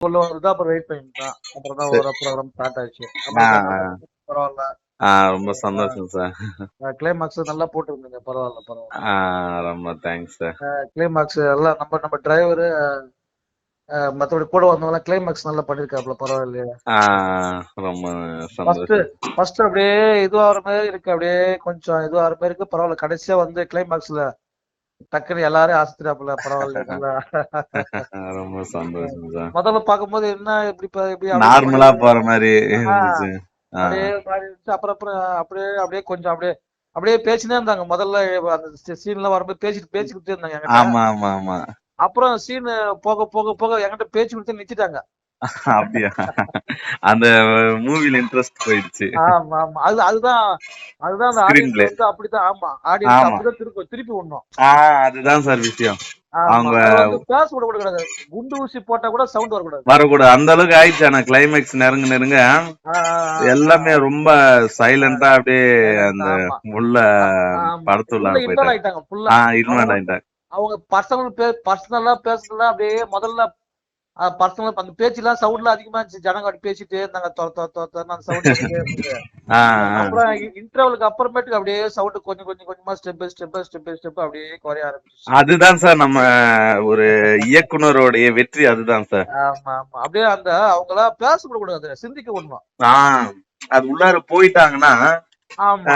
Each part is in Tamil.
உள்ள வருது. அப்புறம் வெயிட் பண்ணிட்டோம். அப்புறம் தான் சரி. ஒரு ப்ரோகிராம் ஸ்டார்ட் ஆச்சு. ஆ, நம்மளுக்கு அந்த ஆ. அளவுக்கு பரவால்ல. ரொம்ப சந்தோஷம் சார். கிளைமாக்ஸ் நல்லா போட்டுருந்தீங்க. பரவால்ல, பரவால்ல. ஆ, ரொம்ப தேங்க்ஸ் சார். கிளைமாக்ஸ் எல்லாம் நம்ம டிரைவரு மத்தபடி கூட வந்தவங்கலாம் கிளைமாக்ஸ் நல்லா பண்ணியிருக்காப்ல. பரவாயில்லையே. ஆ, ரொம்ப ஃபர்ஸ்ட் சந்தோஷம். ஃபர்ஸ்ட் அப்படியே இதுவாகிற மாதிரி இருக்கு. அப்படியே கொஞ்சம் இதுவாகிற மாதிரி இருக்கு. பரவாயில்ல. கடைசியா வந்து கிளைமாக்ஸ்ல டக்குன்னு எல்லாரையும் அசத்துறாப்புல. பரவாயில்ல. நல்லா ரொம்ப சந்தோஷம் சார். முதல்ல பார்க்கும்போது என்ன இப்படி அப்படின்ற மாதிரி நார்மலா போற மாரி ஆ, இருந்துச்சு. ஆ. அப்படியே மாறி இருந்துச்சு. அப்புறம் அப்புறம் அப்படியே அப்படியே கொஞ்சம் அப்படியே அப்படியே பேசினே இருந்தாங்க. முதல்ல அந்த சீன்லாம் வரும்போது பேசிக்கிட்டே இருந்தாங்க என்கிட்ட. ஆமா, ஆமா, ஆமா. அப்புறம் சீன் போக போக போக என்கிட்ட பேச்சு கொடுத்து நிறுத்திட்டாங்க. அப்படியா? அந்த மூவில இன்ட்ரெஸ்ட் போயிடுச்சு. ஆமா, ஆமா. அதுதான் அதுதான் அந்த ஸ்கிரீன் ஆடியன்ஸ் பிளே. வந்து அப்படித்தான். ஆமா. ஆடியன்ஸ் ஆமா. அப்படிதான் திருப்பி விடணும். ஆ, அதுதான் சார் விஷயம். ஆமா. அவங்க அத வந்து பேச விடக்கூடாது. குண்டு ஊசி போட்டா கூட சவுண்ட் வரக்கூடாது. வரக்கூடாது. அந்த அளவுக்கு ஆயிடுச்சு. ஆனா கிளைமேக்ஸ் நெருங்க நெருங்க ஆ, ஆ, ஆ, எல்லாமே ரொம்ப ஆ. சைலண்டா அப்படியே சைலன்ட் அந்த ஆமா. உள்ள ஆமா. ஃபுல்லா படத்துள்ளார இன்வால்வ் போயிட்டாங்க. ஆயிட்டாங்க ஃபுல்லா. இன்வால்வ் அவங்க ஆயிட்டாங்க. அவங்க பர்சனலா பேசுறதுலாம் அப்படியே முதல்ல பர்சனலா அந்த பேச்சுலாம் சவுண்ட்லாம் அதிகமா இருந்துச்சு. ஜனங்க அப்படி பேசிட்டே இருந்தாங்க. தொ தொ தொ தொன்னு அந்த சவுண்ட் வந்துட்டே இருந்தது. ஆ, ஆ. அப்புறம் இன்டர்வலுக்கு அப்புறமேட்டுக்கு அப்படியே சவுண்ட் கொஞ்சம் கொஞ்சம் கொஞ்சமா ஸ்டெப் அப்படியே குறைய ஆரம்பிச்சுச்சு. அதுதான் சார் நம்ம ஒரு இயக்குனருடைய வெற்றி அதுதான் சார். ஆமா, ஆமா. அப்படியே அந்த அவங்கள பேச விடக்கூடாது. சிந்திக்க விடணும். ஆ, அது உள்ளார போயிட்டாங்கன்னா, ஆ, ஆமா.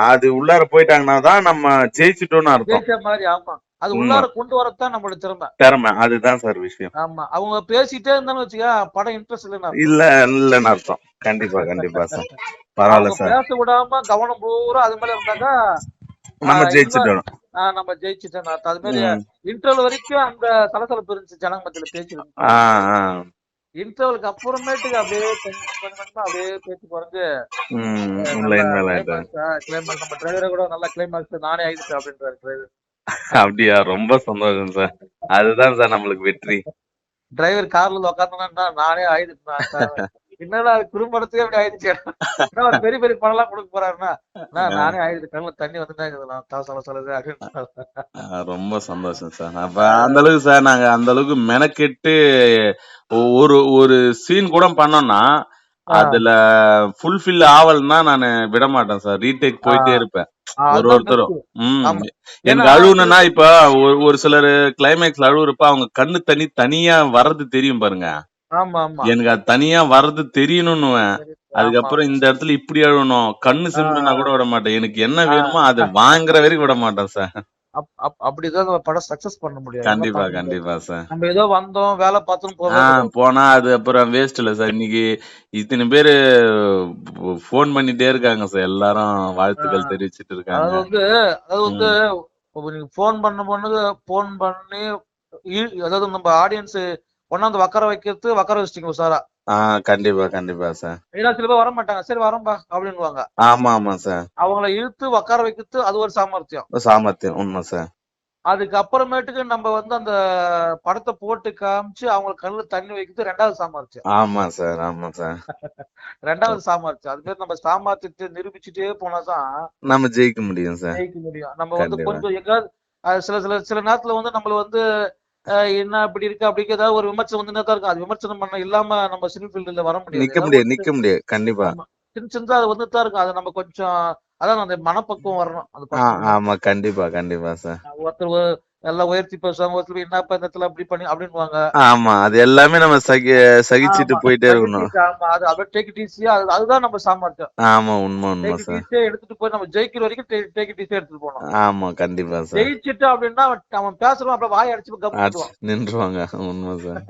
அது உள்ளார போயிட்டாங்கன்னா தான் நம்ம ஜெயிச்சிட்டோம்னு அர்த்தம். ஜெயிச்ச மாரி ஆமா. அது உண்ம. உள்ளார கொண்டு வரது தான் நம்மளோட திறமை. திறமை. அதுதான் சார் விஷயம். ஆமா. அவங்க பேசிட்டே இருந்தாங்கன்னு வச்சுக்கயேன், படம் இன்ட்ரெஸ்ட் இல்லன்னு அர்த்தம். இல்ல இல்லன்னு அர்த்தம். கண்டிப்பா, கண்டிப்பா சார். பரவால்ல அவங்க சார். பேச விடாம கவனம் பூரா அது மேல இருந்தாக்கா, ஆ நம்ம இன்வ ஜெயிச்சுட்டோம். நம்ம ஜெயிச்சுட்டோம்னு அர்த்தம். அது மாரி ம். இன்டர்வல் வரைக்கும் அந்த சலசலப்பு இருந்துச்சு. ஜனங்க மத்தியில பேச்சு ஆ, இருந்துச்சு. ஆ. இன்டர்வலுக்கு அப்புறமேட்டுக்கு அப்படியே கொஞ்சம் கொஞ்சமா அப்படியே பேச்சு குறைஞ்சு, உள்ள நல்ல இன்வால்வ் ஆயிட்டாங்க. கிளைமாக்ஸ் நம்ம டிரைவரே கூட நல்லா கிளைமாக்ஸ் நானே ஆயிட்டேன் அப்படின்றாரு டிரைவர். அப்படியா? ரொம்ப சந்தோஷம் சார். அதுதான் சார் நம்மளுக்கு வெற்றி. டிரைவர் கார்ல வந்து உட்கார்ந்தானா நானே ஆயிடுச்சு. என்னடா குறும்படத்துக்கே அப்படி ஆயிடுச்சு. ஏன்னா அவர் பெரிய பெரிய படம்லாம் கொடுக்க போறாருன்னா, நானே ஆயிடுச்சு. கண்ணுல தண்ணி வந்துட்டே இருக்குது. நான் சொல்ல சொல்லுது அப்படின்னு. ரொம்ப சந்தோஷம் சார். அப்ப அந்த அளவுக்கு சார் நாங்க அந்த அளவுக்கு மெனக்கெட்டு ஒரு ஒரு சீன் கூட பண்ணோம்னா, ஆ, அதுல ஃபுல்ஃபில் ஆவலன்னா நானு விடமாட்டேன் சார். ரீடேக் ஆ, போயிட்டே இருப்பேன். அதுதான் ஒருத்தரும். பெஸ்ட். ம். ஆமா. ஏன்னா எனக்கு அது அழுவணும்னா இப்ப ஒரு சிலரு கிளைமேக்ஸ்ல அழுவுறப்ப அவங்க கண்ணு தண்ணி தனியா வர்றது தெரியும் பாருங்க. ஆமா, ஆமா. எனக்கு அது தனியா வர்றது தெரியணுன்னுவேன். சரி. ஆமா, அதுக்கப்புறம் ஆமா. இந்த இடத்துல இப்படி அழுவணும். கண்ணு ஆ, சிம்புனா கூட விட மாட்டேன். எனக்கு என்ன ஆ. வேணுமோ அது வாங்குற வரைக்கும் விட மாட்டேன் சார். அப்படிதான் நம்ம படம் சக்சஸ் பண்ண முடியும். இல்லைன்னா கண்டிப்பா, பண்ண முடியாது. கண்டிப்பா சார். நம்ம ஏதோ வந்தோம், வேலை பார்த்தோம்னு ஆ, போவே கூடாது. போனா அது அப்புறம் வேஸ்ட் இல்ல சார். இன்னைக்கு இத்தன பேரு ஃபோன் பண்ணிட்டே இருக்காங்க சார். எல்லாரும் ஆ, வாழ்த்துக்கள் தெரிவிச்சுட்டு இருக்காங்க. அதாவது வந்து அதாவது வந்து ம். இப்ப நீங்க ஃபோன் பண்ணி அதாவது நம்ம ஆடியன்ஸ் கொண்டாந்து உட்கார வச்சுட்டீங்க உஷாரா. ஆ, கண்டிப்பா, கண்டிப்பா சார். ஏன்னா சில பேர் வரமாட்டாங்க. சரி வரோம்பா அப்படின்னுவாங்க. ஆமா, ஆமா சார். அவங்கள இழுத்து உட்கார வைக்கிறது அது ஒரு சாமர்த்தியம். சாமர்த்தியம். உண்ம சார். அதுக்கு அப்புறமேட்டுக்கு நம்ம வந்து அந்த படத்த போட்டு காமிச்சு அவங்க கண்ணுல தண்ணி வைக்கிறது 2வது சாமர்த்தியம். ஆமா சார், ஆமா சார். 2வது சாமர்த்தியம். அது மாரி நம்ம சாமர்த்தியத்த நிரூபிச்சுட்டே போனா தான் நம்ம ஜெயிக்க முடியும் சார். ஜெயிக்க முடியும். நம்ம வந்து கண்டிப்பா. கொஞ்சம் எங்கேயாவது சில சில சில நேரத்துல வந்து நம்மள வந்து என்ன இப்படி இருக்கு அப்படி இருக்கு ஏதாவது ஒரு விமர்சனம் வந்துன்னே தான் இருக்கும். அது விமர்சனம் பண்ண இல்லாம நம்ம சினி ஃபீல்டுல வர முடியாது. நிக்க ஏதாவது முடியாது, ஒரு நிக்க முடியாது. கண்டிப்பா. ஆமா. சின்னதா அது வந்துட்டு தான் இருக்கும். அத நம்ம கொஞ்சம் அதான் அந்த மனப்பக்குவம் வரணும். அது ஆ, பசங்களுக்கு. ஆமா. கண்டிப்பா, கண்டிப்பா சார். ஒருத்தர் எல்லாம் உயர்த்தி பேசுவாங்க. ஒருத்தர் என்னப்பா இந்த இடத்துல அப்படி பண்ணி அப்படின்னுவாங்க. ஆமா. அது எல்லாமே நம்ம சகிச்சுட்டு ஆமா. போயிட்டே டேக் இட் இருக்கணும். ஈஸி ஆமா. அது அப்படியே டேக் இட் ஈஸியா அதுதான் நம்ம சாமர்த்தியம். ஆமா. உண்ம, உண்ம டேக் இட் சார். ஈஸியா எடுத்துட்டு போய் நம்ம ஜெயிக்கிற வரைக்கும் டேக் இட் ஈஸியா எடுத்துட்டு போணும். ஆமா. கண்டிப்பா சார். ஜெயிச்சுட்டோம் அப்படின்னா அவன் பேசுறவன் அப்படியே வாய அடிச்சு கம்முனு நின்றுவான். நின்றுவாங்க. உண்ம சார்.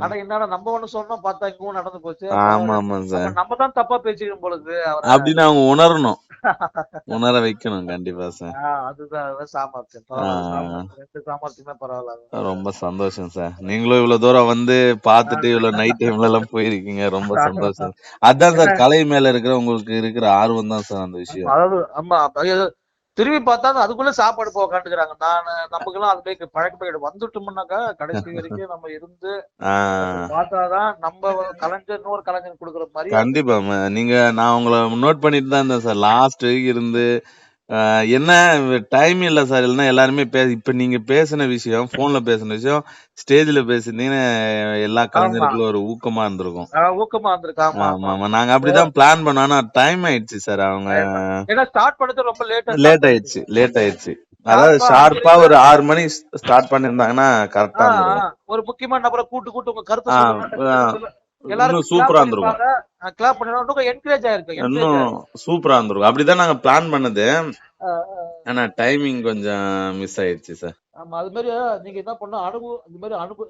ஆனா என்னடா நம்ம ஒண்ணு சொன்னோம் பார்த்தா இங்கும் நடந்து போச்சு. பரவால்ல. ஆமாமா அப்ப சார். நம்ம தான் தப்பா பேசிக்கிறோம் போல இருக்குது அவர. அப்படின்னு அவங்க உணரணும். உணர வைக்கணும். கண்டிப்பா சார். அதுதான் சாமர்த்தியம். ஆ, பரவால்ல சாமர்த்தியம். 2 சாமர்த்தியமே பரவால்ல. ரொம்ப சந்தோஷம் சார். நீங்களும் இவ்வளவு தூரம் வந்து பார்த்துட்டு நன்றி. இவ்வளவு நைட் டைம்ல எல்லாம் போயிருக்கீங்க. ரொம்ப சந்தோஷம். அதான் என்ன சார் கலை மேல இருக்கிற உங்களுக்கு இருக்கிற ஆர்வம் தான் சார் அந்த ஆமா. விஷயம். அதாவது ஆமா. திரும்பி பார்த்தா அதுக்குள்ள சாப்பாடு போக உட்காந்துக்கிறாங்க. நமக்கெல்லாம் அது போய் பழக்கமாயிடும். வந்துட்டோம்னாக்கா கடைசி வரைக்கும் நம்ம இருந்து ஆ, நம்ம பார்த்தா தான் நம்ம கலைஞர் இன்னொரு கலைஞர் குடுக்குற மரியாதை. கண்டிப்பா. நீங்க நான் உங்கள நோட் பண்ணிட்டு தான் இருந்தேன் சார். லாஸ்ட் இருந்து என்ன டைம் இல்ல சார். இல்லன்னா எல்லாருமே இப்ப நீங்க பேசின விஷயம், போன்ல பேசின விஷயம், ஸ்டேஜ்ல பேசினீங்கன்னு எல்லா ஆமா. கலைஞர்களும் ஒரு ஊக்கமா இருந்திருக்கும். ஊக்கமா இருந்திருக்கு. ஆமா, ஆமா. ஆமாமா. நாங்க அப்படிதான் பிளான் பண்ணோம். ஆனா டைம் ஆயிடுச்சு சார். அவங்க ஏன்னா ஸ்டார்ட் பண்ணது ரொம்ப லேட்டா ஸ்டார்ட் லேட் ஆயிடுச்சு, பண்ணிருக்கீங்க. லேட் ஆயிடுச்சு. அதாவது ஷார்ப்பா 5 ஷார்ப்பா மணிக்கு ஒரு 6 மணி ஸ்டார்ட் பண்ணிருந்தாங்கன்னா ஆ, கரெக்டா இருந்திருக்கும். ஒரு முக்கியமான நபரை கூட்டு உங்க கருத்தை ஆ, சொல்லுங்க. டக்கு ஆ, டக்குன்னு எல்லாரும் இன்னும் கிளாப் சூப்பரா இருந்திருக்கும். பண்ணிருப்பாங்க. கிளாப் பண்ணினா இன்னும் என்கரேஜ் இன்னும் ஆயிருக்கும். சூப்பரா இருந்திருக்கும். அப்படிதான் நாங்க பிளான் பண்ணது. ஆ, ஆ. ஆனா டைமிங் கொஞ்சம் மிஸ் ஆயிடுச்சு சார். ஆமா. அது மாதிரி நீங்க என்ன பண்ணணும்,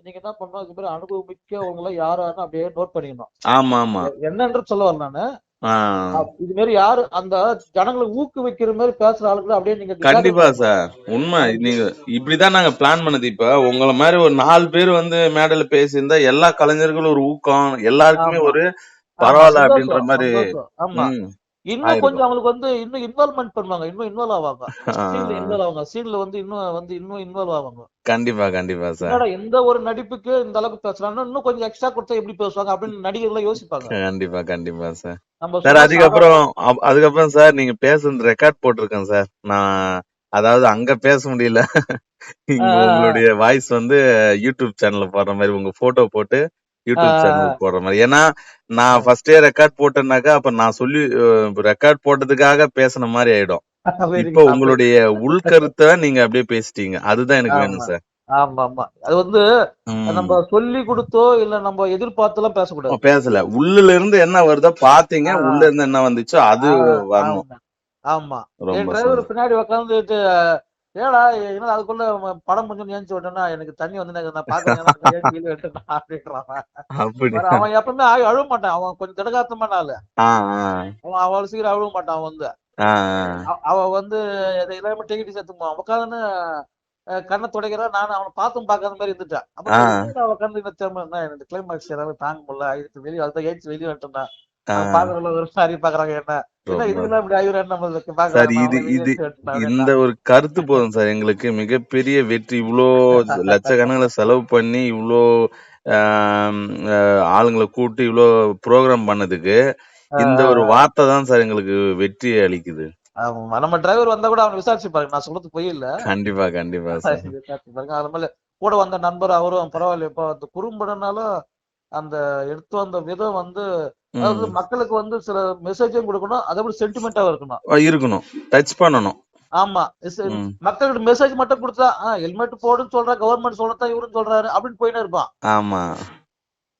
நீங்க என்ன பண்ணணும், இது மாதிரி அனுபவமிக்கவங்கள யாரான்னு அப்படியே நோட் பண்ணிக்கணும். ஆமா, ஆமா. என்னன்னு சொல்ல வரேன் நானு. ஆ, இது மாதிரி யாரு அந்த ஜனங்களை ஊக்குவிக்கிற மாதிரி பேசுற ஆளுங்களை அப்படியே நீங்க கேதர் கண்டிப்பா பண்ணிக்கணும். சார். உண்மை. அது நீங்க இப்படிதான் நாங்க பிளான் பண்ணது. இப்ப உங்கள மாதிரி ஒரு 4 பேர் வந்து மேடையில பேசியிருந்தா எல்லா கலைஞர்களும் ஒரு ஊக்கம், எல்லாருக்குமே ஆமா, ஒரு ஆமா. பரவாயில்ல அப்படின்ற சந்தோஷம், மாரி சந்தோஷம். ஆமா. ம் இன்னும் கொஞ்சம் ஆயிருக்கும். அவங்களுக்கு இன்னும் இன்வால்வ்மென்ட் பண்ணுவாங்க. இன்னும் இன்வால்வ் ஆவாங்க. சீன்ல ஆ, இன்வால்வ் ஆவாங்க. சீன்ல இன்னும் இன்வால்வ் ஆவாங்க. கண்டிப்பா, கண்டிப்பா சார். என்னடா எந்த ஒரு நடிப்புக்கு இந்த அளவுக்கு பேசுறாங்கன்னா, இன்னும் கொஞ்சம் எக்ஸ்ட்ரா குடுத்தா எப்படி பேசுவாங்க அப்படின்னு நடிகர்லாம் யோசிப்பாங்க. கண்டிப்பா, கண்டிப்பா சார். நம்ம சார் சும்மா அதுக்கப்புறம் சாதாரண அதுக்கப்புறம் சார் நீங்க பேசுனது ரெக்கார்ட் போட்டிருக்கேன் சார். நான் அதாவது அங்க பேச முடியல. ஆ, இங்க ஆ, உங்களுடைய வாய்ஸ் வந்து யூடியூப் சேனல்ல போடுற மாரி உங்க போட்டோ போட்டு ஆ, யூடியூப் சேனலுக்கு போடுற மாரி. ஏன்னா ஆ, நான் ஃபர்ஸ்டே ரெக்கார்ட் போட்டேன்னாக்கா அப்ப நான் சொல்லி ரெக்கார்ட் போட்டதுக்காக பேசுன மாரி ஆயிடும். ஆ. வெரி இப்போ குட். அப்படி. உங்களுடைய உள்கருத்த நீங்க அப்படியே பேசிட்டீங்க. அதுதான் எனக்கு ஆமா. வேணும் சார். ஆமாமா. அது நம்ம ம். சொல்லி குடுத்தோ, இல்ல நம்ம எதிர்பார்த்துலாம் பேசக்கூடாது. பேசல. உள்ளுல இருந்து என்ன வருதோ பார்த்தீங்க. ஆ, உள்ள இருந்து என்ன வந்துச்சோ அது ஆ, வரணும். ஆமா. ஆமா. என் ரொம்ப டிரைவர் சந்தோஷம். பின்னாடி உட்கார்ந்துட்டு, "ஏன்டா என்னடா அதுக்குள்ள படம் முடிஞ்சுன்னு ஏந்திச்சு விட்டேன்னா, எனக்கு தண்ணி வந்து நான் பார்க்குறேன் ஏந்திச்சு வெளிய வந்துட்டேன்டா" அப்படின்றான் அவன். பாரு அப்படியா? அவன் எப்பவுமே அழுவ மாட்டான். அவன் கொஞ்சம் திடகாத்திரமான ஆளு. ஆ, ஆ. அவன் அவ்வளவு சீக்கிரம் அழுவ மாட்டான் ஆ, ஆ. அவன் எல்லாமே டிக்கெட் சேர்த்துக்குவான். உட்காந்துன்னு கண்ண துடைக்கிறான். நானும் அவன பார்த்தும் பார்க்காத மாரி இருந்துட்டேன். ஆ, அப்புறம் என்னடா உட்காந்து இந்த திரும்ப என்ன எனக்கு கிளைமாக்ஸ் என்னால தாங்க முடியல. ஆயிடுச்சு வெளிய அதுதான் ஏந்திச்சு வெளிய வந்துட்டேன்டா. ஆ. பார்க்குறவங்க ஒரு மாரி பார்க்குறாங்க என்ன. என்ன ரொம்ப இதுக்கெல்லாம் இப்படி ஆயிடுறான்னு நம்மளுக்கு சார் பார்க்குறாங்க. நான் இது அவன வெளிய இது எடுத்து வந்துட்டேன் இந்த அப்படின்ட்டான். ஒரு கருத்து போதும் சார் எங்களுக்கு மிகப்பெரிய வெற்றி. இவ்ளோ லட்சக்கணக்குல செலவு பண்ணி இவ்ளோ ஆம், ஆளுங்கள கூட்டி இவ்ளோ புரோகிராம் பண்ணதுக்கு ஆ, இந்த ஆ, ஒரு ஆ. வார்த்தை தான் சார் எங்களுக்கு வெற்றியை அளிக்குது. ஆமா. நம்ம டிரைவர் வந்தா கூட அவன விசாரிச்சு பாருங்க. நான் சொல்றது பொய் இல்ல. கண்டிப்பா, கண்டிப்பா சார். விசாரிச்சு பாருங்க. அது மேல கூட வந்த நண்பர் அவரும் பரவாயில்லையேப்பா அந்த குறும்படனாலும் அந்த எடுத்து வந்த விதம் அதாவது ம். மக்களுக்கு சில மெசேஜும் குடுக்கணும். அதே போல சென்டிமென்ட்டாவும் இருக்கணும். இருக்கணும். டச் பண்ணணும். ஆமா. ம். மக்களுக்கு மெசேஜ் மட்டும் குடுத்தா, ஹெல்மெட் போடுன்னு சொல்றா, கவர்ன்மெண்ட் சொல்லத்தான் இவரும் சொல்றாரு அப்படின்னு போயின்னே இருப்பான். ஆமா.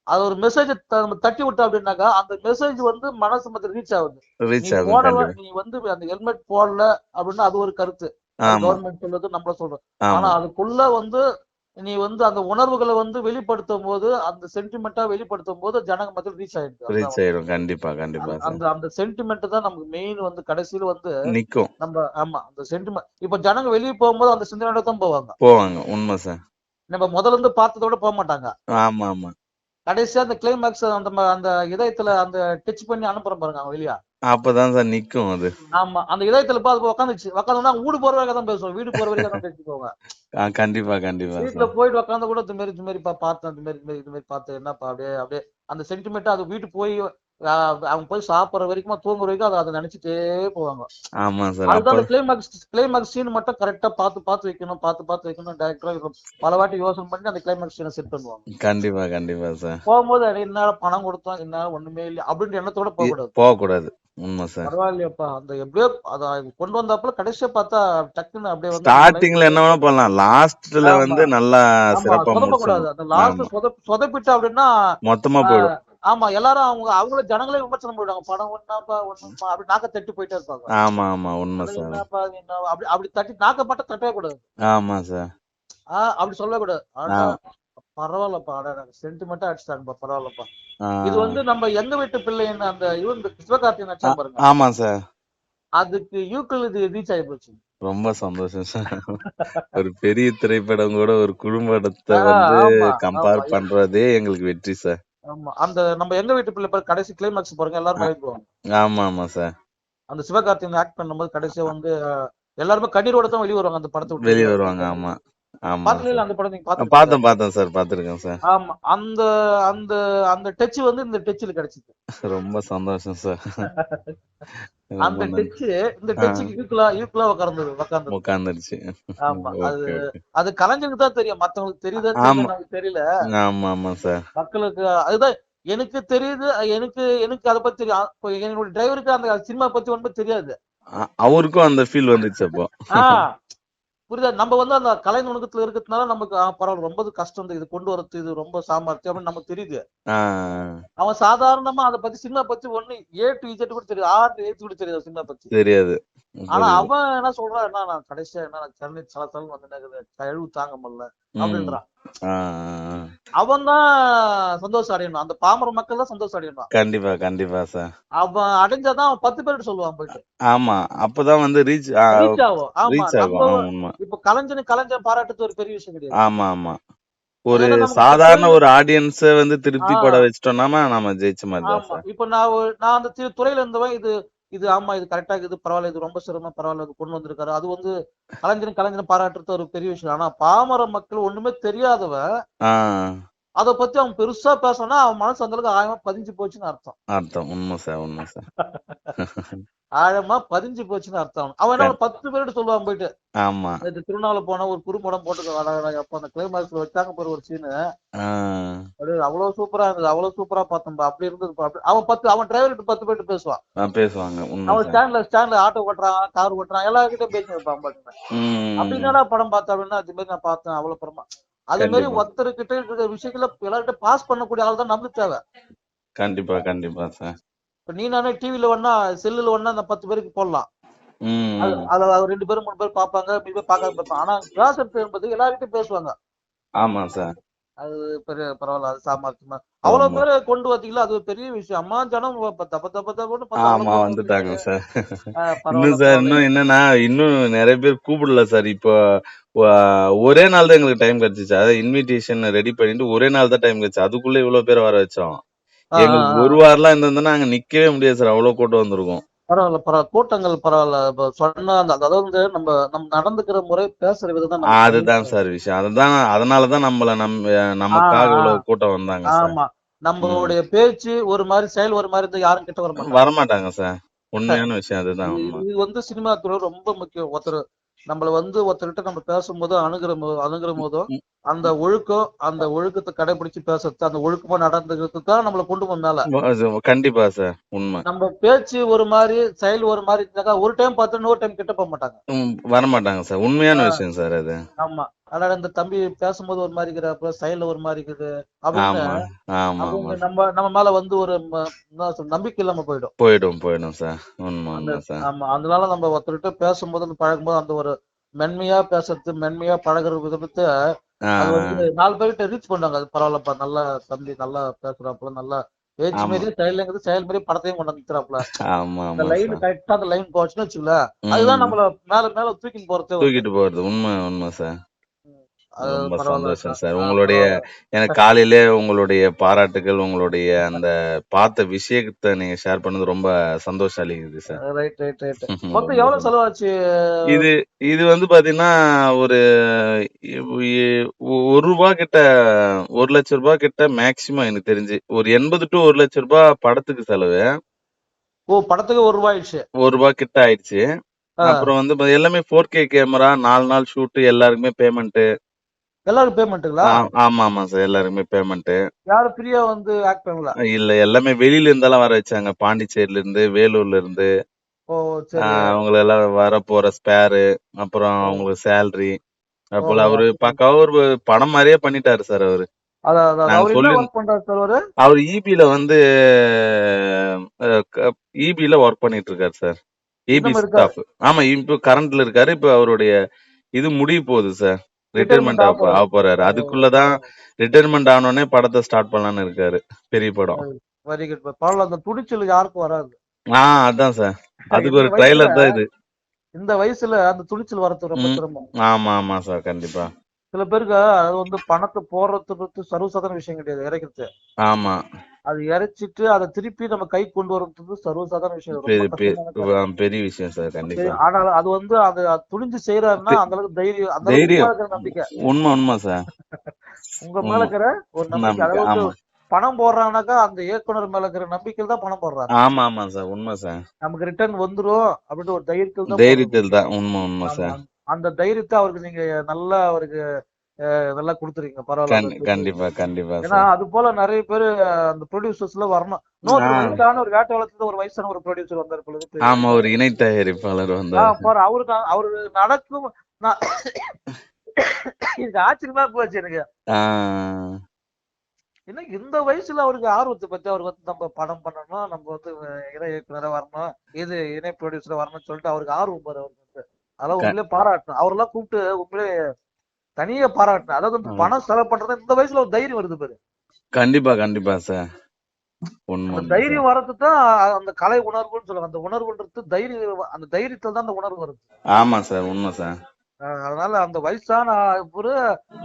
அது ஒரு மெசேஜ் தட்டி விட்டோம் அப்படின்னாக்கா, அந்த மெசேஜ் மனசு மத்தில ரீச் ஆகுது. நீ ரீச் ஆகும். போடவ கண்டிப்பா. நீ அந்த ஹெல்மெட் போடல அப்படின்னா அது ஒரு கருத்து. அது ஆமா, கவர்ன்மெண்ட் சொல்றது, நம்மளும் சொல்றோம். ஆனா ஆமா. அதுக்குள்ள நீ அந்த உணர்வுகள வெளிப்படுத்தும்போது, அந்த சென்டிமென்ட்டா வெளிப்படுத்தும்போது ஜனங்க மத்தியில ரீச் ஆயிடுது. அதுதான் ரீச் ஆயிடும். கண்டிப்பா, கண்டிப்பா சார். அந்த அந்த சென்டிமெண்ட் தான் நமக்கு மெயின் கடைசியில நிக்கும். ஆமா. அந்த சென்டிமெண்ட் இப்ப ஜனங்க வெளிய போகும்போது அந்த சிந்தனையோட தான் போவாங்க. போவாங்க. உண்ம சார். நம்ம முதல்ல இருந்து பார்த்ததோட போமாட்டாங்க. ஆமாமா. கடைசியா அந்த கிளைமாக்ஸ் அந்த இதயத்துல டச் பண்ணி அனுப்புறோம் பாருங்க அவங்க வெளிய. அப்பதான் சார் நிக்கும் அது. ஆமா. அந்த இதயத்துல அது உட்காந்துச்சு. உட்காந்தோம்னா வீடு போற வரைக்கும் தான் பேசுவோம். வீடு போற வரைக்கும் தான் பேசிட்டு போவோம். கண்டிப்பா, கண்டிப்பா வீட்ல சார். போயிட்டு உட்கார்ந்தா கூட இது மாரிப்பா பார்த்தேன். இது மாரி பார்த்தேன். என்னப்பா அப்படியே அப்படியே அந்த சென்டிமென்ட்டா அது வீட்டுக்கு போய் அ அவங்க போய் சாப்பிடுற வரைக்கும், தூங்குற வரைக்கும் அத நெனச்சுட்டே போவாங்க. ஆமா சார். அதுதான் அப்ப அந்த கிளைமாக்ஸ் சீன் மட்டும் கரெக்ட்டா பார்த்து வைக்கணும். பார்த்து வைக்கணும். டைரக்டர் பல வாட்டி யோசனை பண்ணி அந்த கிளைமாக்ஸ் சீன செட் பண்ணுவாங்க. கண்டிப்பா, கண்டிப்பா சார். போம்போது அட இந்நேர பணம் குடுத்தோம், இந்நேரம் ஒண்ணுமே இல்ல. அப்படின்ற எண்ணத்தோட போகக்கூடாது. போகக்கூடாது. உண்ம சார். பரவாயில்லையேப்பா! அந்த எப்படியோ அத கொண்டு வந்தாப்புல கடைசியா பார்த்தா டக்குன்னு அப்படியே நம்ம ஸ்டார்ட்டிங்ல என்ன வேணா பண்ணலாம். லாஸ்ட்ல ஆமா, வந்து நல்லா ஆமா. சிறப்பா சொதப்பக்கூடாது. முடிச்சிடணும். அந்த லாஸ்ட்ல ஆமா. சொதப்பிட்டு அப்படின்னா, மொத்தமா ஆ போயிடும். ஆமா. எல்லாரும் அவங்கள ஜனங்களே விமர்சனம் பண்ணிடுவாங்க. படம் ஒண்ணும்ப்பா அப்படி நாக்க தட்டி போயிட்டே இருப்பாங்க. ஆமா, ஆமா. உண்ம அது சார். என்னப்பா இது என்ன அப்படி அப்படி தட்டி நாக்க மட்டும் தட்டவே கூடாது. ஆமா சார். அப்படி சொல்லவே கூடாது. ஆ, அடடா! பரவால்லப்பா. அடடா! சென்டிமென்ட்டா அடிச்சுட்டாங்கப்பா. பரவால்லப்பா. ஆ. இது நம்ம எங்க வீட்டு பிள்ளைன்னு அந்த சிவகார்த்திகேயன் ஆ, நடிச்சான் பாருங்க. ஆமா சார். அதுக்கு யூக்கள் இது ரீச் ஆயி போச்சு. ரொம்ப சந்தோஷம் சார். ஒரு பெரிய திரைப்படம் கூட ஒரு குறும்படத்த ஆ வந்து ஆமா, ஆமா. கம்பேர் பண்றதே எங்களுக்கு வெற்றி சார். ஆமா. நம்ம எங்க வீட்டு பிள்ளை பாரு கடைசி கிளைமாக்ஸ் பாருங்க எல்லாரும் அ பயப்படுவாங்க. ஆமாமா சார். அந்த சிவகார்த்திகேயன் ஆக்ட் பண்ணும்போது கடைசியா எல்லாருமே கண்ணீரோட தான் வெளிய வருவாங்க அந்த படத்த விட்டு வெளிய வெளிய வருவாங்க. வரும்போது. ஆமா. ஆமா சார். பாத்துருக்கீங்களா அந்த படம் நீங்க பாத்துருக்கீங்களா? பார்த்தேன் சார். பார்த்துருக்கேன் சார். ஆமா. அந்த அந்த அந்த டச் இந்த டச்ல கிடைச்சது. ரொம்ப சந்தோஷம் சார். அந்த ரொம்ப நன்றி. டச்சு இந்த ஆ, டச்சுக்கு ஈக்குவலா உட்கார்ந்தது. உட்காந்துருச்சு. ஆமா. அது ஓகே, ஓகே. அது கலைஞனுக்கு தான் தெரியும். மத்தவங்களுக்கு தெரியுதா ஆமா, தெரியலன்னு எனக்கு தெரியல. ஆமா சார். மக்களுக்கு அதுதான் எனக்கு தெரியுது. எனக்கு எனக்கு அத பத்தி தெரியும். இப்ப என்னோட டிரைவருக்கு அந்த சினிமா பத்தி ஒண்ணுமே தெரியாது. அவருக்கும் அந்த ஃபீல் வந்துச்சு அப்போ. ஆ புரியுதா? நம்ம வந்து அந்த கலை நுணுக்கத்துல இருக்கிறதுனால நமக்கு பரவால்ல. ரொம்ப கஷ்டம் தான் இது கொண்டு வரது. இது ரொம்ப சாமர்த்தியம் அப்படின்னு நமக்கு தெரியுது. ஆ, அவன் சாதாரணமா அத பத்தி சினிமா பத்தி ஒண்ணு ஏ டூ இசட் கூட தெரியாது. ஆர் டூ எய்த் கூட தெரியாது சினிமா பத்தி. தெரியாது. ஆனா புரியுது. அவன் என்ன சொல்றான், "என்ன நான் கடைசியா என்ன சென்னை சலசலன்னு வந்து இருக்குது. கழுவு தாங்க முடியல." ம். அப்படின்றான். ஆ, அவன் தான் சந்தோஷம் அடையணும். அந்த பாமர மக்கள் தான் சந்தோஷம் அடையணும். கண்டிப்பா, கண்டிப்பா சார். அவன் அடைஞ்சா தான் அவன் 10 பேர்ட்ட சொல்லுவான் போயிட்டு. ஆமா. அப்பதான் வந்து ரீச் ஆகும். ஆமா. ரீச் ஆகும். ஆமா, உண்ம. இப்ப கலைஞன் பாராட்டுறது ஒரு பெரிய விஷயம் கிடையாது. ஆமா, ஆமா. ஒரு ஏன்னா நமக்கு அந்த சாதாரண தொழில் ஒரு ஆடியன்ஸ வந்து ஆ திருப்தி பட வச்சுட்டோம்னாமா, நம்ம ஜெயிச்ச மாரி தான் ஆமா. சார். இப்ப நான் அந்த துறையில இருந்தவன் இது இது ஆமா இது கரெக்ட்டா இருக்குது. பரவால்ல. இது ரொம்ப சிரமம். பரவால்ல. இது கொண்டு வந்திருக்காரு. அது வந்து கலைஞன பாராட்டுறது ஒரு பெரிய விஷயம். ஆனா பாமர மக்கள் ஒண்ணுமே தெரியாதவன், ஆ, அத பத்தி அவன் பெருசா பேசுனான்னா, அவன் மனசு அந்த அளவுக்கு ஆழமா பதிஞ்சு போச்சுன்னு அர்த்தம். அர்த்தம். உண்ம சார், உண்ம சார். ஆழமா பதிஞ்சு போச்சுன்னு அர்த்தம். அவன் என்ன கண் 10 பேர்ட்ட சொல்லுவான் போயிட்டு. ஆமா. நேத்து திருவண்ணாமலை போனா ஒரு குறும்படம் போட்டுக்க வாடா எப்ப அந்த கிளைமாக்ஸ்ல வச்சாங்க பாரு ஒரு சீனு. ஆ, அப்படியே அவ்வளவு சூப்பரா இருந்தது. அவ்வளவு சூப்பரா பார்த்தோம்பா. அப்படி இருந்ததுப்பா. அவன் டிரைவர்கிட்ட 10 பேர்ட்ட பேசுவான். பேசுவாங்க. உண்ம அவன் சார். ஸ்டாண்ட்ல ஆட்டோ ஓட்டுறான், கார் ஓட்டுறான். எல்லார்கிட்டயும் பேசிட்டு இருப்பான் பாட்டுன்னு. அப்படி ம். என்னடா படம் பார்த்த அப்படின்னா, அது மாரி நான் பார்த்தேன். அவ்வளவு படமா. அது மாரி கண்டிப்பா. ஒருத்தர்கிட்ட இருக்கிற விஷயங்கள எல்லார்கிட்ட பாஸ் பண்ணக்கூடிய ஆள் தான் நமக்கு தேவை. கண்டிப்பா, கண்டிப்பா சார். இப்ப நீ நானே டிவில வேணா, செல்லுல வேணா அந்த 10 பேருக்கு போடலாம். ம். அதுல 2 பேர் 3 பேர் பார்ப்பாங்க. மீதி பேர் பார்க்காம இருப்பாங்க. ஆனா பேசுறது என்பது எல்லார்கிட்டயும் பேசுவாங்க. ஆமா சார். அது பெரிய பரவால்ல. அது சாமர்த்தியமா அவ்வளவு ரொம்ப. பேர கொண்டு வந்தீங்கல்ல, அது ஒரு பெரிய விஷயம். அம்மா ஜனம் தப தப தபன்னு பார்த்தா அவ்வளவு ஆமா, பேர் வந்துட்டாங்க வந்தீங்களே! சார். இன்னும் பரவால்ல, சார் பரவால்ல. இன்னும் என்னன்னா, இன்னும் நெறைய பேர் கூப்பிடல சார். இப்போ வ ஒரே நாள் தான் எங்களுக்கு டைம் கிடைச்சுச்சு. அதாவது இன்விடேஷன் ரெடி பண்ணிட்டு ஒரே நாள் தான் டைம் கிடைச்சுச்சு. அதுக்குள்ள இவ்ளோ பேர வர வச்சோம். ஆ, ஆ, எங்களுக்கு ஆ. 1 வாரம்லாம் இருந்திருந்தோம்னா, அங்க நிக்கவே முடியாது சார். அவ்ளோ கூட்டம் வந்திருக்கும். பரவால்ல, பரவால்ல. கூட்டங்கள் பரவால்ல. இப்ப சொன்னா அந்த அதாவது வந்து நம்ம நடந்துக்கிற முறை, பேசுற விதம் தான் நமக்கு பெரிய அதுதான் விஷயம். சார் விஷயம். அதனால தான் ஆ, நமக்காக ஆ. இவ்வளோ கூட்டம் வந்தாங்க சார். ஆமா. ம். நம்மளுடைய பேச்சு ஒரு மாரி, செயல் ஒரு மாரி இருந்தா யாரும் கிட்ட வரமாட்டாங்க. வரமாட்டாங்க சார். உண்மையான விஷயம் அதுதான் இது உண்ம. இது வந்து சினிமா துறை ரொம்ப முக்கியம். நம்மள வந்து ஒருத்தர்கிட்ட நம்ம பேசும்போதோ, அணுகுற போதோ, ம். அந்த ஒழுக்கம், அந்த ஒழுக்கத்த கடைபிடிச்சு பேசுறது, அந்த ஒழுக்கமா நடந்துக்கிறது தான் நம்மள கொண்டு போகும் மேல. கண்டிப்பா சார். உண்ம. நம்ம பேச்சு ஒரு மாரி, செயல் ஒரு மாரி இருந்தாக்கா, ஒரு டைம் பார்த்து இன்னொரு டைம் கிட்ட போமாட்டாங்க. வரமாட்டாங்க சார். உண்மையான ஆ. விஷயம் சார் அது. ஆமா. அடடா! இந்த தம்பி பேசும்போது ஒரு மாரி இருக்கிறாப்புல, செயல்ல ஒரு மாரி இருக்குது. அப்படின்னு ஆமா. ஆமாமா. அவங்க நம்ம நம்ம மேல வந்து ஒரு என்ன சொல்றது நம்பிக்கை இல்லாம போயிடும். போயிடும் சார். அந்த உண்ம சார். ஆமா. அதனால நம்ம ஒருத்தர்கிட்ட பேசும்போது, பழகும்போது அந்த ஒரு மென்மையா பேசுறது, மென்மையா பழகுற விதத்த ஆ, அது வந்து 4 பேர்கிட்ட ரீச் பண்ணுவாங்க. அது பரவாயில்லப்பா, நல்லா தம்பி நல்லா பேசுறாப்புல, நல்லா பேச்சு ஆமா. மாரியே செயல்ங்கிறது செயல் மாரியே படத்தையும் கொண்டு வந்து நிறுத்துறாப்புல. அந்த ஆமா லைன் சார். கரெக்ட்டா அந்த லைன் போச்சுன்னு வச்சுக்கங்களேன், அதுதான் ம். நம்மள மேல மேல தூக்கின்னு போறதே வந்து. தூக்கிட்டு போறது. உண்ம சார். ம். அது ரொம்ப பரவால்ல. சந்தோஷம் சார். உங்களுடைய பரவால்ல. எனக்கு காலையிலே உங்களுடைய பாராட்டுக்கள், உங்களுடைய அந்த பார்த்த விஷயத்த நீங்க ஷேர் பண்ணது ரொம்ப சந்தோஷம் அளிக்குது சார். Right, right, right. மொத்தம் ரொம்ப எவ்வளவு சந்தோஷம். செலவாச்சு? இது இது வந்து பார்த்தீங்கன்னா, ஒரு ரூ. 1 கிட்ட ரூ. 1,00,000 கிட்ட மேக்ஸிமம் எனக்கு தெரிஞ்சு. ஒரு 80 டூ ரூ. 1,00,000 படத்துக்கு செலவு. ஓ! படத்துக்கு ரூ. 1 ஆயிடுச்சு. ரூ. 1 கிட்ட ஆயிடுச்சு. ஆ. அப்புறம் வந்து எல்லாமே 4K கேமரா 4 நாள் ஷூட் எல்லாருக்குமே பேமெண்ட். எல்லாருக்கும் பேமெண்ட்டுங்களா? ஆமாமா சார். எல்லாருக்குமே பேமெண்ட். யாரும் ஃப்ரீயா வந்து ஆக்ட் பண்ணல. இல்ல எல்லாமே வெளியில இருந்தெல்லாம் வர வச்சாங்க. பாண்டிச்சேரில இருந்து, வேலூர்ல இருந்து, ஓ! சரி. அவங்களெல்லாம் வரப்போற ஸ்பேரு, அப்புறம் ஓ! அவங்களுக்கு சேலரி, அப்போல ஓஹோ! அவரு அற்புதம். பக்காவா ஒரு படம் மாரியே பண்ணிட்டாரு சார் அவரு. அதான், அதான். அதான். நாங்க அவரு என்ன சொல்லி வொர்க் பண்றாரு சார் அவரு? அவரு ஈபில வந்து அ க ஈபில வொர்க் பண்ணிட்டு இருக்காரு சார். ஈபி இன்னும் இருக்காரு. ஸ்டாஃப். ஆமா இப்போ கரண்ட்ல இருக்காரு. இப்ப அவருடைய இது முடிய போகுது சார். ரிட்டயர்மென்ட் ரிட்டயர்மென்ட் ஆகப் போறாரு. ஆகப்போறாரு. ஓ! அதுக்குள்ள தான் பரவால்ல. ரிட்டயர்மென்ட் ஆனோனே படத்த ஸ்டார்ட் பண்ணலான்னு இருக்காரு. பெரிய படம். Very good. பரவால்ல. அந்த துணிச்சல் யாருக்கும் வராது. அதான் சார். அதுக்கு இந்த ஒரு வயசுல ட்ரெய்லர் தான் இது. இந்த வயசுல அந்த துணிச்சல் வர்றது ரொம்ப ம். சிரமம். ஆமா சார். கண்டிப்பா. சில பேருக்கு அது வந்து பணத்த போடுறது சர்வசாதாரண விஷயம் கிடையாது. இறைக்கிறது. ஆமா. அது இறைச்சிட்டு அத திருப்பி நம்ம கைக்கு கொண்டு வரது சர்வசாதாரண விஷயம். ரொம்ப பெரிய பெ கஷ்டமான காரியம். பெரிய விஷயம் சார். கண்டிப்பா. ஆனாலும் அது வந்து அது துணிஞ்சு செய்றாருன்னா, தெ அந்த அளவுக்கு தைரியம், அந்த அளவுக்கு உங்க தைரியம். மேல இருக்கிற நம்பிக்கை. உண்ம சார். உங்க மேல உண்ம. இருக்கிற ஒரு நம்பிக்கை. நம்பிக்கை. அதாவது ஆமா. பணம் போடுறாங்கனாக்கா அந்த இயக்குனர் மேல இருக்கிற நம்பிக்கையில் தான் பணம் போடுறாங்க. ஆமா ஆமா சார், உண்மை சார். நமக்கு ரிட்டர்ன் வந்துரும் அப்படின்ட்டு ஒரு தைரியத்தில் தான் போடுறாங்க. தைரியத்தில் தான், உண்மை ஆமா, சார். அந்த தைரியத்தை அவருக்கு நீங்க நல்லா அவருக்கு நல்லா கொடுத்துருக்கீங்க. பரவாயில்ல. கண்டிப்பா கண்டிப்பா ஏன்னா சார். அது போல நிறைய பேரு அந்த ப்ரொடியூசர்ஸ்ல வரணும். இன்னொரு ஆ, வயசான ஒரு வேட்டை வளர்த்தது ஒரு வயசான ஒரு ப்ரொடியூசர் வந்தார் பொழுது. ஆமா, ஒரு இணை தயாரிப்பாளர் வந்தார். பாரு அவரு நடக்கும். நான் எனக்கு ஆச்சரியமா போச்சு எனக்கு. ஆஹ் என்ன இந்த வயசுல அவருக்கு ஆர்வத்தை பத்தி அவர் வந்து நம்ம படம் பண்ணணும், நம்ம வந்து இணை இயக்குனரா வரணும், இது இணை ப்ரொடியூசரா வரணும்னு சொல்லிட்டு அவருக்கு ஆர்வம் பாரு அவருக்கு வந்து. அதெல்லாம் க- உண்மையிலே பாராட்டணும். அவரெல்லாம் கூப்பிட்டு உண்மையிலே தனியா பாராட்டணும். அதாவது வந்து பணம் செலவு பண்றது இந்த வயசுல ஒரு தைரியம் வருது பாரு. கண்டிப்பா கண்டிப்பா சார், உண்மை அந்த உண்மை சார். தைரியம் வர்றது தான் அந்த கலை உணர்வுன்னு சொல்லுவாங்க. அந்த உணர்வுன்றது தைரியம், அந்த தைரியத்துல தான் அந்த உணர்வு வருது. ஆமா சார், உண்மை சார். அதனால அந்த வயசான இவரு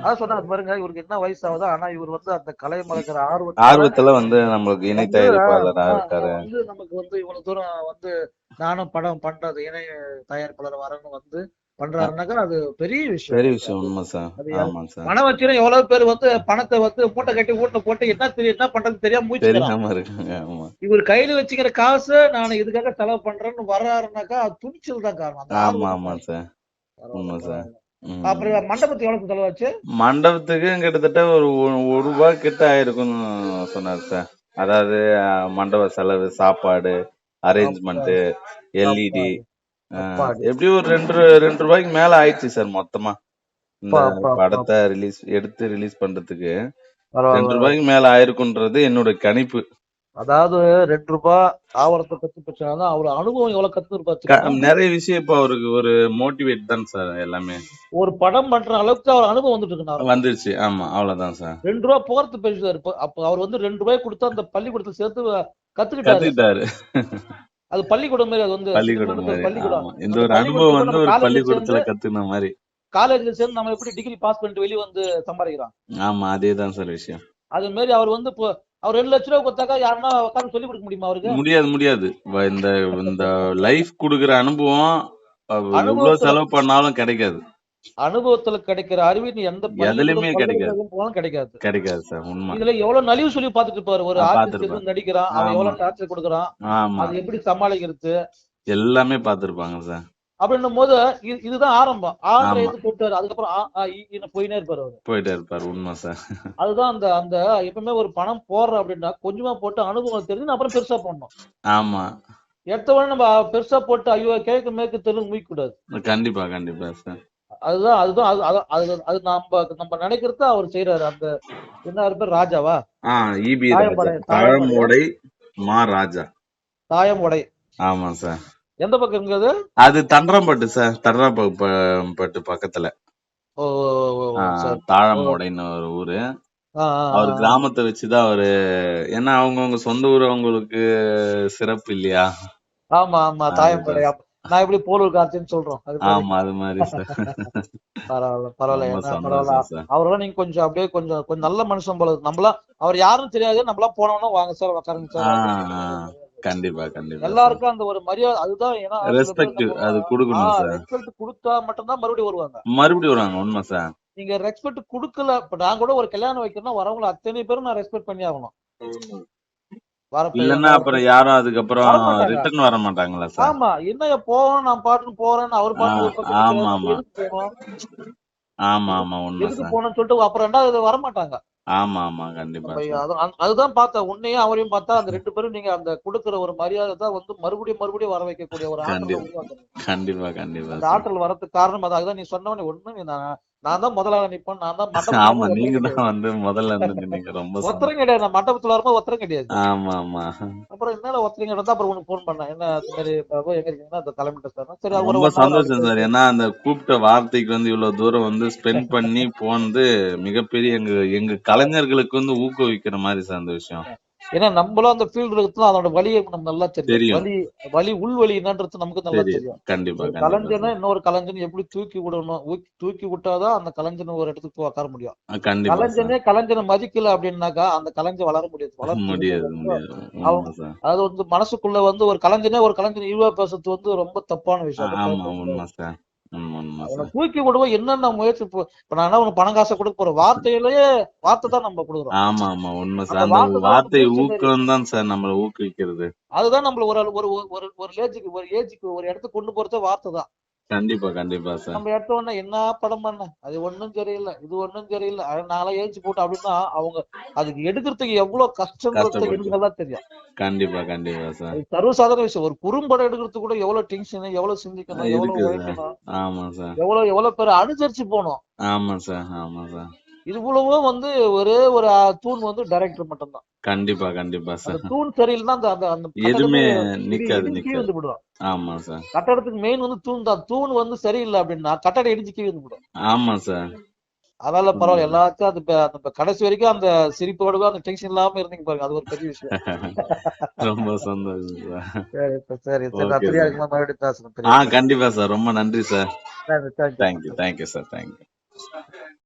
அதான் சொன்னாங்க பாருங்க, இவருக்கு என்ன வயசாகுது, ஆனா இவர் வந்து அந்த கலை மலக்கிற ஆர்வத்துல வந்து நம்மளுக்கு இணை வந்து தயாரிப்பாளரா இருக்காரு. வந்து நமக்கு வந்து இவ்வளவு தூரம் வந்து நானும் படம் பண்றது இணை தயாரிப்பாளர் வரணும் வந்து பண்றாருனாக்கா அது பெரிய விஷயம். பெரிய விஷயம், உண்மை சார். அது ஆமா சார். பணம் வச்சுரும் எவ்வளவு பேர் வந்து பணத்தை வந்து மூட்டை கட்டி வீட்டுல போட்டு என்ன தெரியும் என்ன பண்றது தெரியாம மூச்சுக்கிறான். தெரியாம இருக்காங்க. ஆமா இவர் கையில வச்சுக்கிற காசு நான் இதுக்காக செலவு பண்றேன்னு வர்றாருனாக்கா அது துணிச்சல் தான் காரணம். அந்த ஆமா ஆர்வம் ஆமா தான். சார், உண்மை சார். ம். அப்புறம் மண்டபத்துக்கு எவ்வளவு செலவாச்சு? மண்டபத்துக்கு கிட்டத்தட்ட ஒரு ஒரு ரூபாய் கிட்ட ஆயிருக்கும்னு சொன்னார் சார். அதாவது மண்டப செலவு, சாப்பாடு, அரேஞ்ச்மெண்ட், எல்இடி, அப்பாடி எப்படியும் ஒரு ரெண்டு ரூபாய்க்கு மேல ஆயிடுச்சு சார் மொத்தமா. இந்த படத்தை ரிலீஸ் பண்றதுக்கு 2 பரவாயில்ல. ரூபாய்க்கு மேல ஆயிருக்குன்றது என்னோட கணிப்பு. அதாவது 2 ரூபாய் ஆவரத்தை கத்து பிடிச்சாதான் அவரு அனுபவம் எவ்வளவு கத்து நிறைய விஷயம் இப்ப அவருக்கு ஒரு மோட்டிவேட் தான் சார் எல்லாமே. ஒரு படம் பண்ற அளவுக்கு அவர் அனுபவம் வந்துட்டு இருக்கு. வந்துருச்சு. ஆமா, அவ்வளவுதான் சார். 2 ரூபாய் போறது பெருசாரு. அப்ப அவர் வந்து 2 ரூபாய் கொடுத்து அந்த பள்ளிக்கூடத்துல சேர்த்து கத்துக்கிட்டாரு. அது பள்ளிக்கூடம் மாதிரி, அது வந்து பள்ளிக்கூடம் மாதிரி. பள்ளிக்கூடம். ஆமா, இந்த ஒரு அனுபவம் வந்து ஒரு பள்ளிக்கூடத்துல கத்துன மாதிரி. காலேஜ்ல சேர்ந்து நம்ம எப்படி டிகிரி பாஸ் பண்ணிட்டு வெளியே வந்து சம்பாதிக்கிறோம். ஆமா, அதேதான் சார் விஷயம். அது மாதிரி அவர் வந்து இப்போ அவர் 2 லட்சம் ரூபாய் கொடுத்தாக்கா யாருன்னா உட்கார்ந்து சொல்லி கொடுக்க முடியுமா அவருக்கு? முடியாது. இந்த இந்த லைஃப் குடுக்குற அனுபவம் எவ்வளவு செலவு பண்ணாலும் கிடைக்காது. அனுபவத்துல கிடைக்கிற அறிவு எந்த எதுலயுமே கிடைக்காது சார். உண்மை. இதுல எவ்வளவு நலிவு சொல்லி பாத்துட்டு இருப்பாரு. ஒரு ஆர்டிஸ்ட் நடிக்கிறான், அவன் எவ்வளவு டார்ச்சர் கொடுக்குறான், அது எப்படி சமாளிக்கிறது எல்லாமே பாத்துருப்பாங்க சார். அப்படின்னும் போது இதுதான் ஆரம்பம். போட்டாரு. அதுக்கப்புறம் போயிட்டே இருப்பாரு. உண்மை சார். அதுதான் அந்த அந்த எப்பவுமே ஒரு பணம் போடுற அப்படின்னா கொஞ்சமா போட்டு அனுபவம் தெரிஞ்சு அப்புறம் பெருசா போடணும். ஆமா, எடுத்தவொடனே நம்ம பெருசா போட்டு ஐயோ கிழக்கு மேற்கு தெலுங்கு முடிக்க கூடாது. கண்டிப்பா சார். அது நம்ம நினைக்கிறது அவர் செய்யறாரு. அந்த என்ன பேர் ராஜாவா? ஈபி தாழமோடை மா ராஜா. தாயமோடை. ஆமா சார். எந்த பக்கம் இருந்தது? அது தண்டராம்பட்டு சார். தண்டராம்பட்டு பக்கத்துல தாழமோடைன்னு ஒரு ஊரு. அவர் கிராமத்தை வச்சுதான் அவரு, ஏன்னா அவங்கவுங்க சொந்த ஊர் அவங்களுக்கு சிறப்பு இல்லையா? ஆமா ஆமா, தாயமோடை. நான் எப்படி போலூர் காட்சின்னு சொல்றோம். ஆமா, அது மாதிரி சார். பரவாயில்ல. அவரெல்லாம் நீங்க கொஞ்சம் அப்படியே கொஞ்சம் நல்ல மனுஷன் போல. நம்மளாம் அவர் யாரும் தெரியாது, நம்மளாம் போனோம்னா வாங்க சார் உட்காருங்க சார். கண்டிப்பா எல்லாருக்கும் அந்த ஒரு மரியாதை, அதுதான். ஏன்னா ரெஸ்பெக்ட் அது கொடுக்கணும் சார். ரெஸ்பெக்ட் கொடுத்தா மட்டும்தான் மறுபடியும் வருவாங்க. உண்மை சார். நீங்க ரெஸ்பெக்ட் கொடுக்கல, இப்ப நான் கூட ஒரு கல்யாணம் வைக்கிறேன்னா வரவங்களை அத்தனை பேரும் நான் ரெஸ்பெக்ட் பண்ணி ஆகணும். இல்லன்னா அப்புறம் யாரும் அதுக்கப்புறம் ரிட்டர்ன் வர மாட்டாங்களா சார்? ஆமா, என்ன போவோம் நான் பாட்டுன்னு போறேன்னு அவர் பாட்டு போனோம்னு சொல்லிட்டு அப்புறம் 2வது வர மாட்டாங்க. ஆமா கண்டிப்பா. அதுதான் பார்த்தேன். உன்னையும் அவரையும் பார்த்தா அந்த 2 பேரும் நீங்க அந்த கொடுக்கிற ஒரு மரியாதை தான் வந்து மறுபடியும் வர வைக்கக்கூடிய ஒரு ஆற்றல். கண்டிப்பா ஆற்றல் வரதுக்கு காரணம் அதுதான். நீ சொன்னவனே ஒண்ணு நான் தான் முதல்ல நிப்பேன். நான் தான் ஆமா, நீங்க தான் வந்து முதல்ல நின்னீங்க. ரொம்ப ஒத்தரம் கிடையாது. நான் மண்டபத்துல வரும்போது ஒத்தரம் கிடையாது. ஆமா. அப்புறம் என்னால ஒத்தரம் கிடையாது. அப்புறம் உனக்கு போன் பண்ணேன், என்ன அது மாதிரி பாபு எங்க இருக்கீங்கன்னா அந்த தலைமையிட்ட சார். சரி, ரொம்ப சந்தோஷம் சார். ஏன்னா அந்த கூப்பிட்ட வார்த்தைக்கு வந்து இவ்வளவு தூரம் வந்து ஸ்பெண்ட் பண்ணி போனது மிகப்பெரிய எங்க கலைஞர்களுக்கு வந்து ஊக்குவிக்கிற மாதிரி சார் அந்த விஷயம். ஏன்னா நம்மளும் அந்த ஃபீல்டு இருக்குன்னா அதோட வலியை நமக்கு நல்லா தெரியும். வலி உள்வலி என்னன்றது நமக்கு நல்லா தெரியும். கண்டிப்பா. கலைஞனா இன்னொரு கலைஞன் எப்படி தூக்கி விடணும், தூக்கி விட்டாதான் அந்த கலைஞன் ஒரு இடத்துக்கு உட்கார முடியும். கலைஞனை மதிக்கல அப்படின்னாக்கா அந்த கலைஞன் வளர முடியாது. அது வந்து மனசுக்குள்ள வந்து ஒரு கலைஞனை இழிவா பேசுறது வந்து ரொம்ப தப்பான விஷயம். உண்மை அவனை சார். தூக்கி விடுவோம். என்னென்ன முயற்சி இப்ப நான் என்ன காசை கொடுக்க போறோம், வார்த்தையிலேயே வார்த்தை தான் நம்ம கொடுக்குறோம். ஆமா ஆமா உண்மை சார். அந்த அந்த வார்த்தை தான் நமக்கு வார்த்தை மிஷினரி. ஊக்கம் தான் சார் நம்மள ஊக்குவிக்கிறது. அதுதான் நம்மள ஒரு ஒரு ஒரு ஒரு ஏஜுக்கு ஒரு இடத்துக்கு கொண்டு போறதே வார்த்தை தான். கண்டிப்பா கண்டிப்பா சார். நம்ம எடுத்த உடனே என்ன படம் பண்ண, அது ஒண்ணும் சரியில்லை, இது ஒண்ணும் சரியில்லை, அது நாளா ஏஞ்சி போட்டு அப்படின்னா அவங்க அதுக்கு எடுக்கிறதுக்கு எவ்வளவு கஷ்டம்ன்றது எனக்கு கஷ்டப்பட்டு. நல்லா தெரியும். கண்டிப்பா கண்டிப்பா சார். அது சர்வசாதாரண விஷயம். ஒரு குறும்படம் எடுக்கிறதுக்கு கூட எவ்வளவு டென்ஷன், எவ்வளவு சிந்திக்கணும், எவ்வளவு இருக்கு சார். உழைக்கணும், ஆமா சார். எவ்வளவு பேரை அனுசரிச்சு போகணும். ஆமா சார். ஆமா சார். இவ்வளவும் ஒரே ஒரு தூண் டைரக்டர் மட்டும்தான். கண்டிப்பா கண்டிப்பா அந்த சார். தூண் சரியில்லைன்னா அந்த அந்த அந்த எதுவுமே கட்டடமே நிக்காது இடிஞ்சு கீழ் நிக்காது. வந்து விடும். ஆமா சார். கட்டடத்துக்கு மெயின் தூண் தான். தூண் சரியில்லை அப்படின்னா கட்டடம் இடிஞ்சு கீழ் வந்து விடும். ஆமா சார். அதனால பரவாயில்ல. எல்லாத்தையும் அந்த கடைசி வரைக்கும் அந்த சிரிப்போடவே அந்த டென்ஷன் இல்லாம இருந்தீங்க பாருங்க. அது ஒரு பெரிய விஷயம். ரொம்ப சந்தோஷம் சார். சரி சரி சரி. நான் ஓகே ஃப்ரீயா சார். இருக்கும்போது மறுபடியும் பேசணும். கண்டிப்பா சார். ரொம்ப நன்றி sir. Thank you. Thank you thank you sir. Thank you.